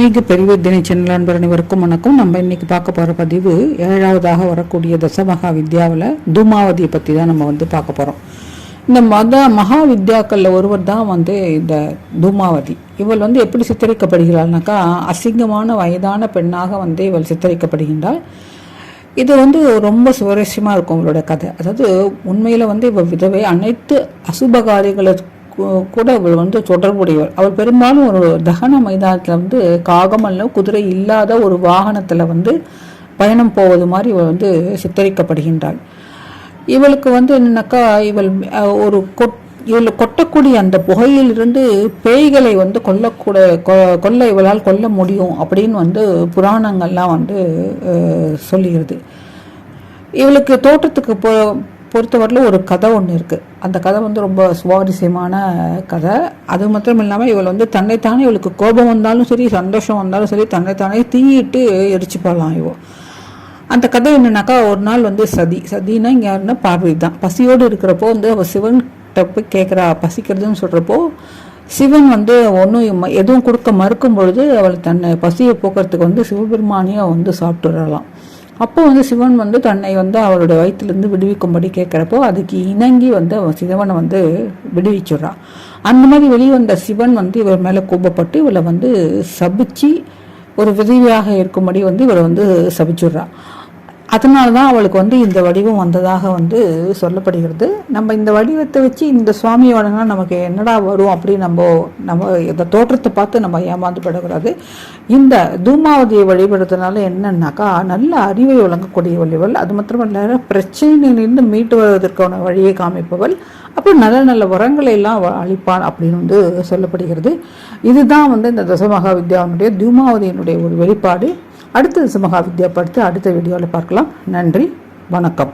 ஆன்மீக பெருவர்தினை சேனல் நண்பர் அனைவருக்கும் வணக்கம். நம்ம இன்னைக்கு பார்க்க போகிற பதிவு 7வதாக வரக்கூடிய தசமகா வித்யாவில் தூமாவதியை பற்றி தான் நம்ம பார்க்க போகிறோம். இந்த மகா வித்யாக்களில் ஒருவர் தான் இந்த தூமாவதி. இவள் எப்படி சித்தரிக்கப்படுகிறாள்னாக்கா, அசிங்கமான வயதான பெண்ணாக இவள் சித்தரிக்கப்படுகின்றாள். இது ரொம்ப சுவாரஸ்யமாக இருக்கும் இவளோட கதை. அதாவது உண்மையில் இவள் விதவை அனைத்து அசுபகாரிகளுக்கு கூட அவள் தொடர்புடையவள். அவள் பெரும்பாலும் ஒரு தகன மைதானத்தில் காகம் அல்ல குதிரை இல்லாத ஒரு வாகனத்தில் பயணம் போவது மாதிரி இவள் சித்தரிக்கப்படுகின்றாள். இவளுக்கு என்னன்னாக்கா, இவள் கொட்டக்கூடிய அந்த புகையிலிருந்து பேய்களை கொல்ல இவளால் கொல்ல முடியும் அப்படின்னு புராணங்கள்லாம் சொல்லுகிறது. இவளுக்கு தோற்றத்துக்கு பொறுத்தவரையில் ஒரு கதை ஒன்று இருக்குது. அந்த கதை ரொம்ப சுவாரஸ்யமான கதை. அது மாத்திரம் இல்லாமல் இவள் தன்னைத்தானே, இவளுக்கு கோபம் வந்தாலும் சரி சிந்தோஷம் வந்தாலும் சரி தன்னைத்தானே தீயிட்டு எரிச்சுப்பாளாம் இவள். அந்த கதை என்னன்னாக்கா, ஒரு நாள் சதினா இங்கே யாருன்னா பார்வதி தான். பசியோடு இருக்கிறப்போ அவள் சிவன்கிட்ட போய் கேட்குறா, பசிக்கிறதுன்னு சொல்கிறப்போ சிவன் ஒன்றும் எதுவும் கொடுக்க மறுக்கும் பொழுது அவள் தன்னை பசியை போக்குறதுக்கு சிவபெருமானியை சாப்பிட்டுறாளாம். அப்போ சிவன் தன்னை அவளுடைய வயிற்றுலேருந்து விடுவிக்கும்படி கேட்குறப்போ அதுக்கு இணங்கி சிவனை விடுவிச்சுடுறான். அந்த மாதிரி வெளிவந்த சிவன் இவர் மேலே கோபப்பட்டு இவளை சபிச்சு ஒரு விதவியாக இருக்கும்படி இவளை சபிச்சுடுறா. அதனால தான் அவளுக்கு இந்த வடிவம் வந்ததாக சொல்லப்படுகிறது. நம்ம இந்த வடிவத்தை வச்சு இந்த சுவாமியோடனா நமக்கு என்னடா வரும் அப்படின்னு நம்ம இந்த தோற்றத்தை பார்த்து நம்ம ஏமாந்து படக்கூடாது. இந்த தூமாவதியை வழிபடுறதுனால என்னன்னாக்கா, நல்ல அறிவை வழங்கக்கூடிய வழிவள். அது மாத்திரமல்ல, பிரச்சனையிலிருந்து மீட்டு வருவதற்கான வழியை காமிப்பவள். அப்புறம் நல்ல நல்ல வரங்களை எல்லாம் அளிப்பான் அப்படின்னு சொல்லப்படுகிறது. இதுதான் இந்த தசமகா வித்யாவினுடைய தூமாவதியினுடைய ஒரு வெளிப்பாடு. அடுத்த தசமகா வித்யா படுத்து அடுத்த வீடியோவில் பார்க்கலாம். நன்றி, வணக்கம்.